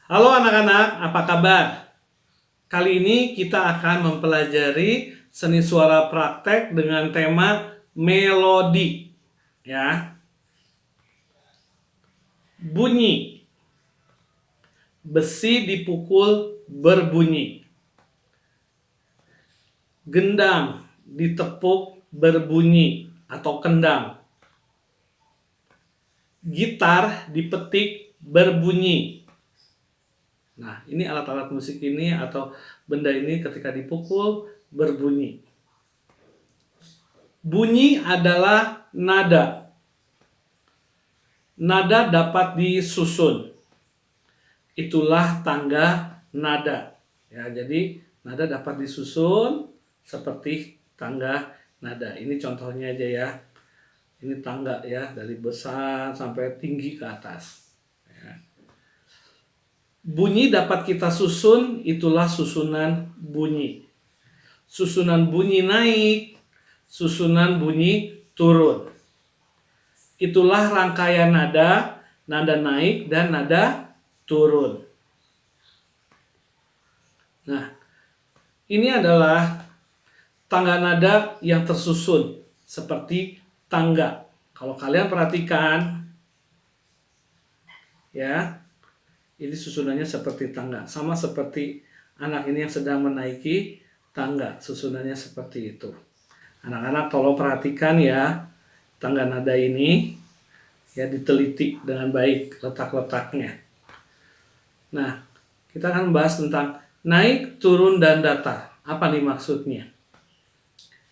Halo anak-anak, apa kabar? Kali ini kita akan mempelajari seni suara praktek dengan tema melodi. Ya, bunyi. Besi dipukul berbunyi. Gendang ditepuk berbunyi atau kendang. Gitar dipetik berbunyi. Nah, ini alat-alat musik ini atau benda ini ketika dipukul berbunyi. Bunyi adalah nada. Nada dapat disusun. Itulah tangga nada. Ya, jadi nada dapat disusun seperti tangga nada. Ini contohnya aja ya. Ini tangga ya, dari besar sampai tinggi ke atas. Ya. Bunyi dapat kita susun, itulah susunan bunyi. Susunan bunyi naik, susunan bunyi turun. Itulah rangkaian nada, nada naik dan nada turun. Nah, ini adalah tangga nada yang tersusun seperti tangga. Kalau kalian perhatikan, ya, ini susunannya seperti tangga. Sama seperti anak ini yang sedang menaiki tangga, susunannya seperti itu. Anak-anak tolong perhatikan ya, tangga nada ini ya diteliti dengan baik letak-letaknya. Nah, kita akan bahas tentang naik, turun, dan datar. Apa nih maksudnya?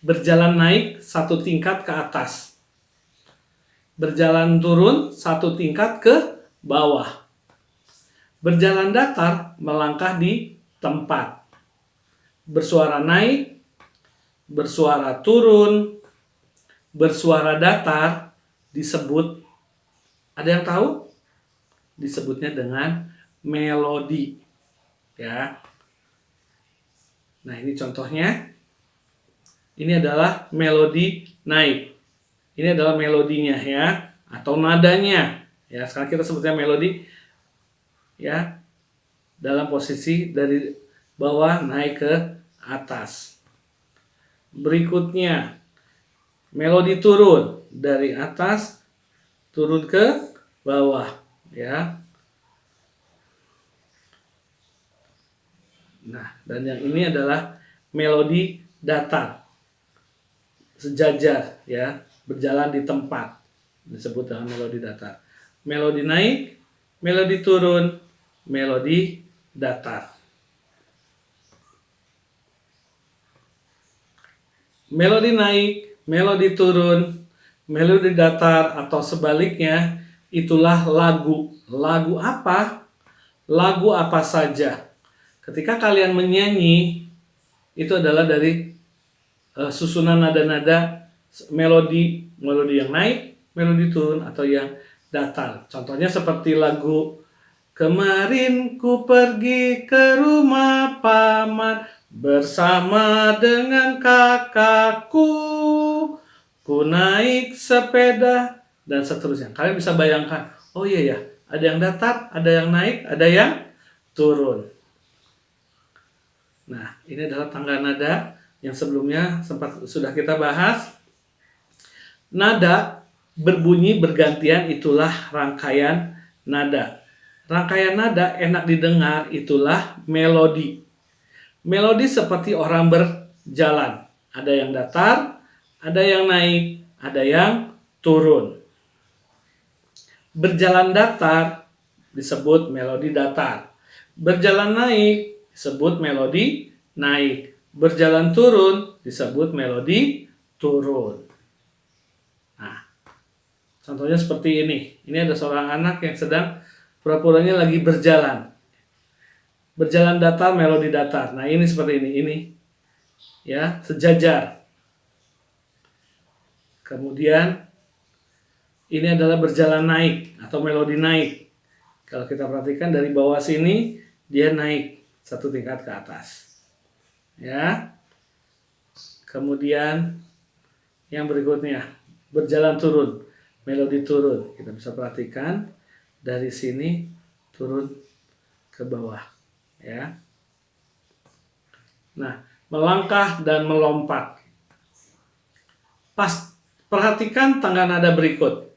Berjalan naik satu tingkat ke atas. Berjalan turun satu tingkat ke bawah. Berjalan datar melangkah di tempat. Bersuara naik, bersuara turun, bersuara datar disebut, ada yang tahu? Disebutnya dengan melodi. Ya. Nah, ini contohnya. Ini adalah melodi naik. Ini adalah melodinya ya, atau nadanya. Ya, sekarang kita sebutnya melodi ya. Dalam posisi dari bawah naik ke atas. Berikutnya melodi turun dari atas turun ke bawah ya. Nah, dan yang ini adalah melodi datar. Sejajar ya, berjalan di tempat. Disebut dengan melodi datar. Melodi naik, melodi turun, melodi datar. Melodi naik, melodi turun, melodi datar atau sebaliknya, itulah lagu. Lagu apa? Lagu apa saja. Ketika kalian menyanyi, itu adalah dari susunan nada-nada melodi yang naik, melodi turun atau yang datar. Contohnya seperti lagu Kemarin ku pergi ke rumah paman bersama dengan kakakku, ku naik sepeda, dan seterusnya. Kalian bisa bayangkan, oh iya ya, ada yang datar, ada yang naik, ada yang turun. Nah, ini adalah tangga nada yang sebelumnya sudah kita bahas. Nada berbunyi bergantian, itulah rangkaian nada. Rangkaian nada enak didengar, itulah melodi. Melodi seperti orang berjalan. Ada yang datar, ada yang naik, ada yang turun. Berjalan datar disebut melodi datar. Berjalan naik disebut melodi naik. Berjalan turun disebut melodi turun. Nah, contohnya seperti ini. Ini ada seorang anak yang sedang pura-puranya lagi berjalan. Berjalan datar, melodi datar. Nah, ini seperti ini. Ini ya, sejajar. Kemudian ini adalah berjalan naik atau melodi naik. Kalau kita perhatikan dari bawah sini, dia naik satu tingkat ke atas. Ya. Kemudian yang berikutnya, berjalan turun, melodi turun. Kita bisa perhatikan dari sini turun ke bawah, ya. Nah, melangkah dan melompat. Perhatikan tangga nada berikut.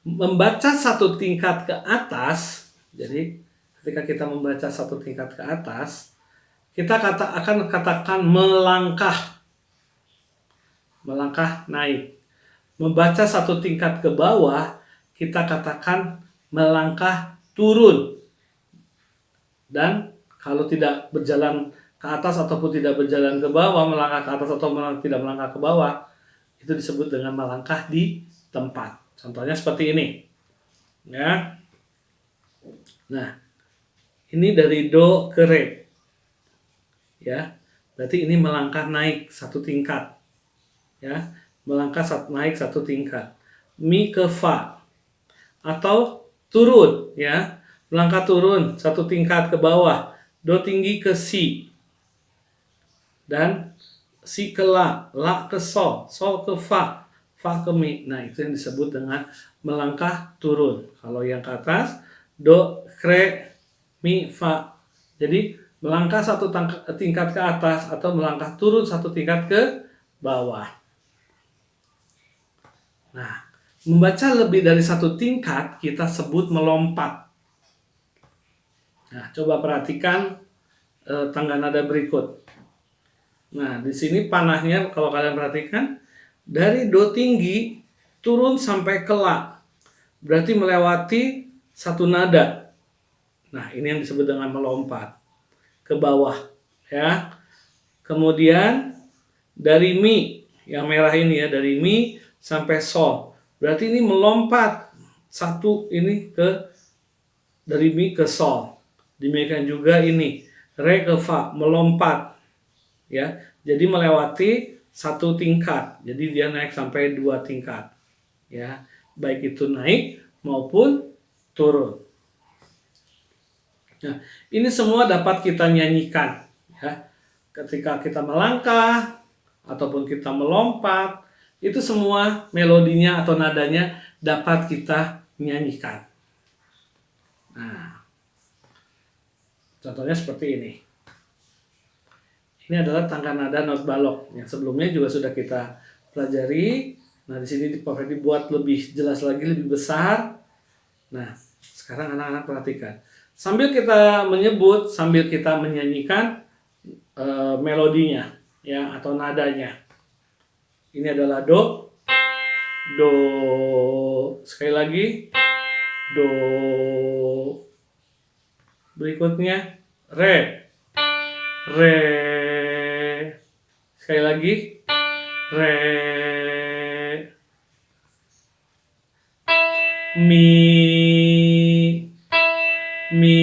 Membaca satu tingkat ke atas, jadi ketika kita membaca satu tingkat ke atas, kita akan katakan melangkah. Melangkah naik. Membaca satu tingkat ke bawah, kita katakan melangkah turun. Dan kalau tidak berjalan ke atas ataupun tidak berjalan ke bawah, melangkah ke atas atau tidak melangkah ke bawah, itu disebut dengan melangkah di tempat. Contohnya seperti ini. Ya. Nah, ini dari do ke re. Ya. Berarti ini melangkah naik satu tingkat. Ya, melangkah naik satu tingkat. Mi ke fa. Atau turun, ya. Melangkah turun satu tingkat ke bawah. Do tinggi ke si. Dan si ke la ke sol ke fa ke mi. Nah, itu yang disebut dengan melangkah turun. Kalau yang ke atas, do, re, mi, fa. Jadi, melangkah satu tingkat ke atas atau melangkah turun satu tingkat ke bawah. Nah, membaca lebih dari satu tingkat kita sebut melompat. Nah, coba perhatikan tangga nada berikut. Nah, di sini panahnya kalau kalian perhatikan dari do tinggi turun sampai ke la. Berarti melewati satu nada. Nah, ini yang disebut dengan melompat ke bawah, ya. Kemudian dari mi yang merah ini ya, dari mi sampai sol. Berarti ini melompat satu ini dari mi ke sol. Demikian juga ini re ke fa melompat. Ya, jadi melewati satu tingkat, jadi dia naik sampai 2 tingkat, ya, baik itu naik maupun turun. Nah, ini semua dapat kita nyanyikan, ya, ketika kita melangkah ataupun kita melompat, itu semua melodinya atau nadanya dapat kita nyanyikan. Nah, contohnya seperti ini. Ini adalah tangga nada not balok yang sebelumnya juga sudah kita pelajari. Nah, di sini dibuat lebih jelas lagi, lebih besar. Nah, sekarang anak-anak perhatikan. Sambil kita menyebut, sambil kita menyanyikan melodinya, ya, atau nadanya. Ini adalah do, do, sekali lagi, do. Berikutnya re, re. Sekali lagi, re, mi, mi,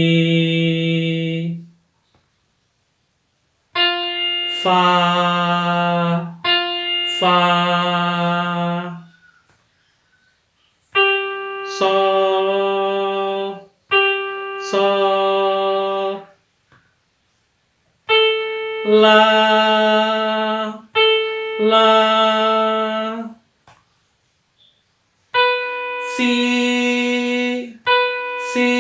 fa, fa, sol, sol, la, la, si, si,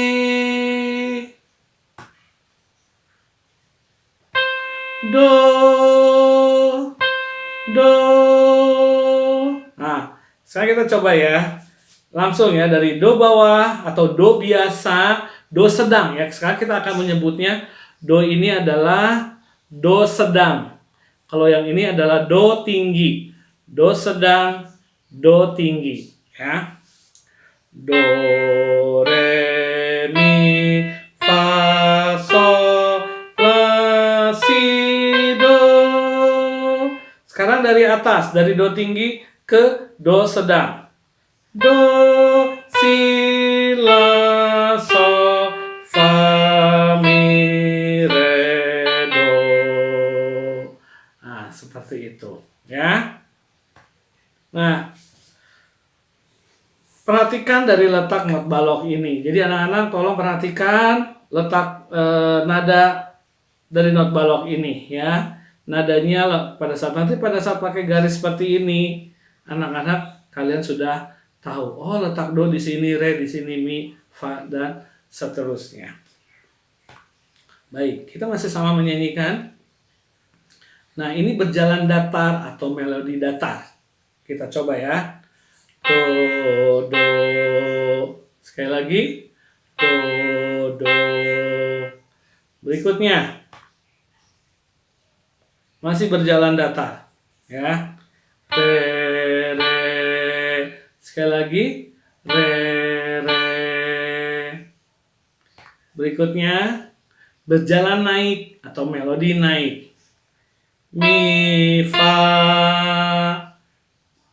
do, do. Nah, sekarang kita coba ya. Langsung ya, dari do bawah atau do biasa, do sedang ya. Sekarang kita akan menyebutnya do ini adalah do sedang. Kalau yang ini adalah do tinggi. Do sedang, do tinggi, ya. Do, re, mi, fa, sol, la, si, do. Sekarang dari atas, dari do tinggi ke do sedang. Do, si, la, sol, fa, mi, re, do. Nah, seperti itu, ya. Nah, perhatikan dari letak not balok ini. Jadi anak-anak tolong perhatikan letak nada dari not balok ini, ya. Nadanya pada saat pakai garis seperti ini, anak-anak kalian sudah tahu. Oh, letak do di sini, re di sini, mi, fa, dan seterusnya. Baik, kita masih sama menyanyikan. Nah, ini berjalan datar atau melodi datar. Kita coba ya. Do, do. Sekali lagi. Do, do. Berikutnya. Masih berjalan datar. Ya. Re, re. Sekali lagi. Re, re. Berikutnya. Berjalan naik atau melodi naik. Mi, fa.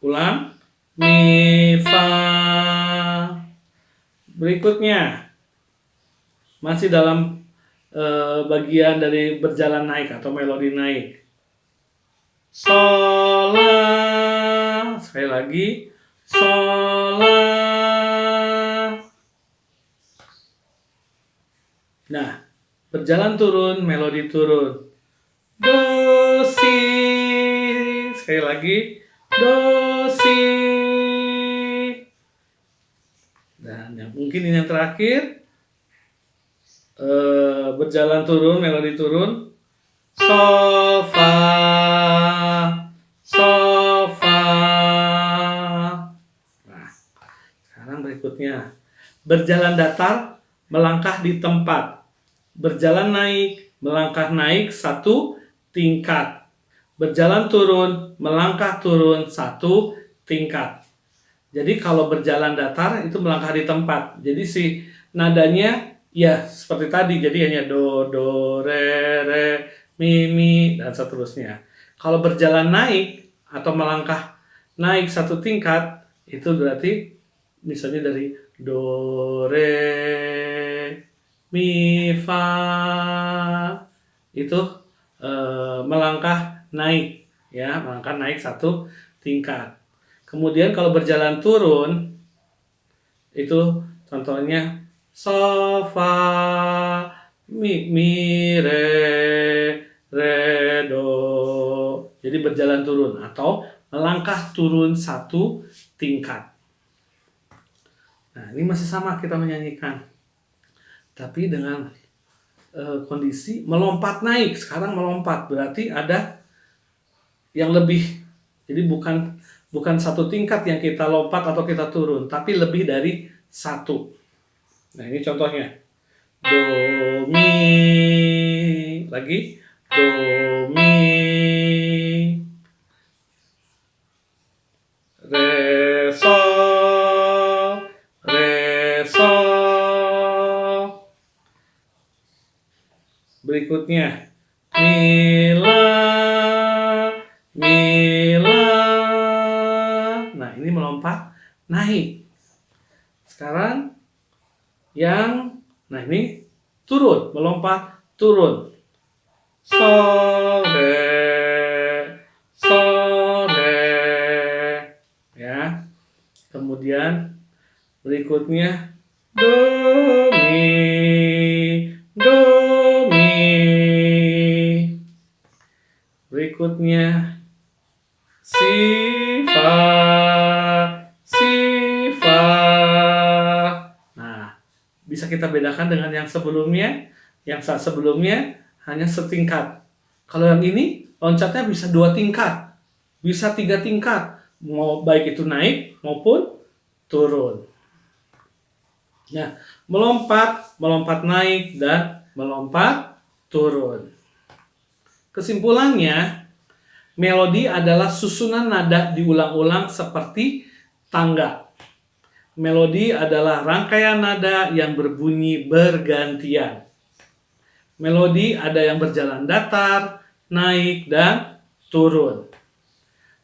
Ulang. Mi, fa. Berikutnya. Masih dalam bagian dari berjalan naik atau melodi naik. Sol, la. Sekali lagi. Sol, la. Nah, berjalan turun, melodi turun. Do, si. Sekali lagi. Do, si. Dan mungkin ini yang terakhir. Berjalan turun, melodi turun. Sol, fa. Sol, fa. Nah, sekarang berikutnya. Berjalan datar, melangkah di tempat. Berjalan naik, melangkah naik 1 tingkat. Berjalan turun, melangkah turun 1 tingkat. Jadi kalau berjalan datar itu melangkah di tempat. Jadi si nadanya ya seperti tadi. Jadi hanya do, do, re, re, mi, mi, dan seterusnya. Kalau berjalan naik atau melangkah naik 1 tingkat, itu berarti misalnya dari do, re, mi, fa. Itu melangkah naik. Ya, melangkah naik 1 tingkat. Kemudian kalau berjalan turun, itu contohnya sol, fa, mi, mi, re, do. Jadi berjalan turun atau melangkah turun 1 tingkat. Nah, ini masih sama kita menyanyikan. Tapi dengan kondisi melompat naik. Sekarang melompat berarti ada yang lebih. Jadi bukan 1 tingkat yang kita lompat atau kita turun, tapi lebih dari 1. Nah, ini contohnya. Do, mi. Lagi. Do, mi. Re, sol. Re, sol. Berikutnya. Mi, la. Mi, la. Nah, ini melompat naik. Sekarang nah ini turun, melompat turun. Sol, re. Ya. Kemudian berikutnya do, mi, do, mi. Berikutnya si, fa, si, fa. Nah, bisa kita bedakan dengan yang sebelumnya. Yang saat sebelumnya hanya setingkat. Kalau yang ini loncatnya bisa 2 tingkat, bisa 3 tingkat, mau baik itu naik maupun turun. Nah, melompat naik dan melompat turun. Kesimpulannya, melodi adalah susunan nada diulang-ulang seperti tangga. Melodi adalah rangkaian nada yang berbunyi bergantian. Melodi ada yang berjalan datar, naik, dan turun.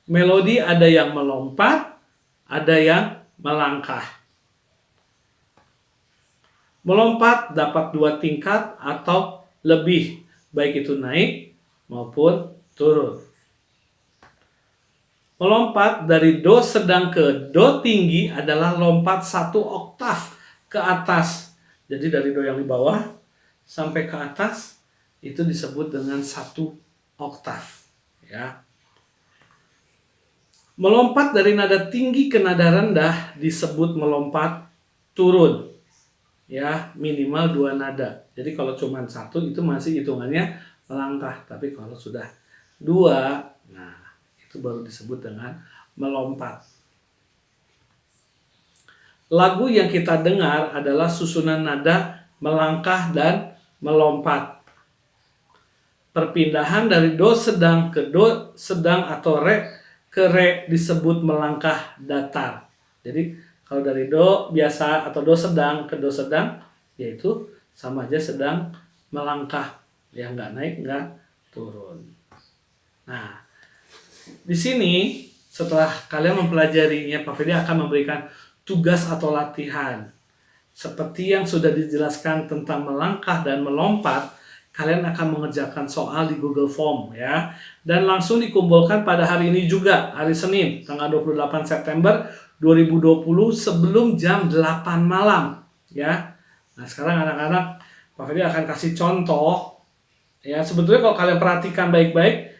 Melodi ada yang melompat, ada yang melangkah. Melompat dapat 2 tingkat atau lebih, baik itu naik maupun turun. Melompat dari do sedang ke do tinggi adalah lompat 1 oktav ke atas. Jadi dari do yang di bawah sampai ke atas itu disebut dengan 1 oktav. Ya. Melompat dari nada tinggi ke nada rendah disebut melompat turun. ya minimal 2 nada. Jadi kalau cuma satu itu masih hitungannya melangkah, tapi kalau sudah 2, nah itu baru disebut dengan melompat. Lagu yang kita dengar adalah susunan nada melangkah dan melompat. Perpindahan dari do sedang ke do sedang atau re ke re disebut melangkah datar. Jadi kalau dari do biasa atau do sedang ke do sedang, yaitu sama aja sedang melangkah, ya nggak naik nggak turun. Nah, di sini setelah kalian mempelajarinya, Pak Fedi akan memberikan tugas atau latihan. Seperti yang sudah dijelaskan tentang melangkah dan melompat, kalian akan mengerjakan soal di Google Form ya. Dan langsung dikumpulkan pada hari ini juga, hari Senin, tanggal 28 September 2020 sebelum jam 8 malam ya. Nah, sekarang anak-anak, Pak Ferdi akan kasih contoh ya. Sebetulnya kalau kalian perhatikan baik-baik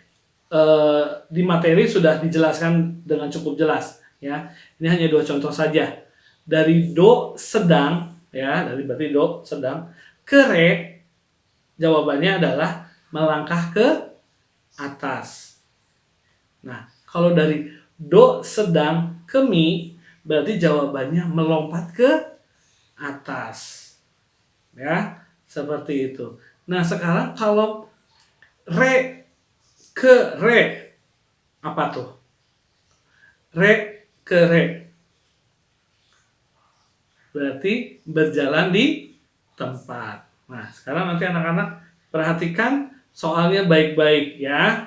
di materi sudah dijelaskan dengan cukup jelas ya. Ini hanya 2 contoh saja. Dari do sedang ya, dari berarti do sedang ke re, jawabannya adalah melangkah ke atas. Nah, kalau dari do sedang ke mi, berarti jawabannya melompat ke atas. Ya, seperti itu. Nah, sekarang kalau re ke re, apa tuh? Re ke re. Berarti berjalan di tempat. Nah, sekarang nanti anak-anak perhatikan soalnya baik-baik ya.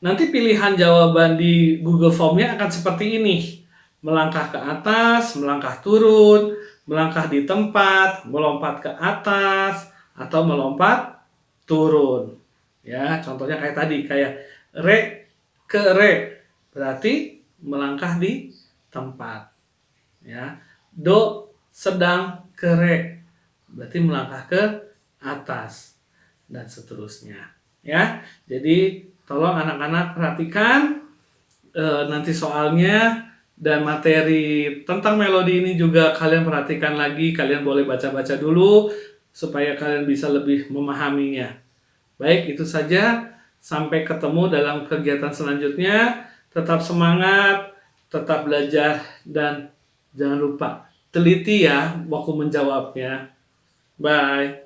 Nanti pilihan jawaban di Google Form-nya akan seperti ini. Melangkah ke atas, melangkah turun, melangkah di tempat, melompat ke atas, atau melompat turun. Ya, contohnya kayak tadi, kayak re ke re. Berarti melangkah di tempat. Ya. Do sedang ke re, berarti melangkah ke atas dan seterusnya ya. Jadi tolong anak-anak perhatikan nanti soalnya dan materi tentang melodi ini juga kalian perhatikan lagi, kalian boleh baca-baca dulu supaya kalian bisa lebih memahaminya. Baik, itu saja, sampai ketemu dalam kegiatan selanjutnya. Tetap semangat, tetap belajar, dan jangan lupa teliti ya waktu menjawabnya. Bye.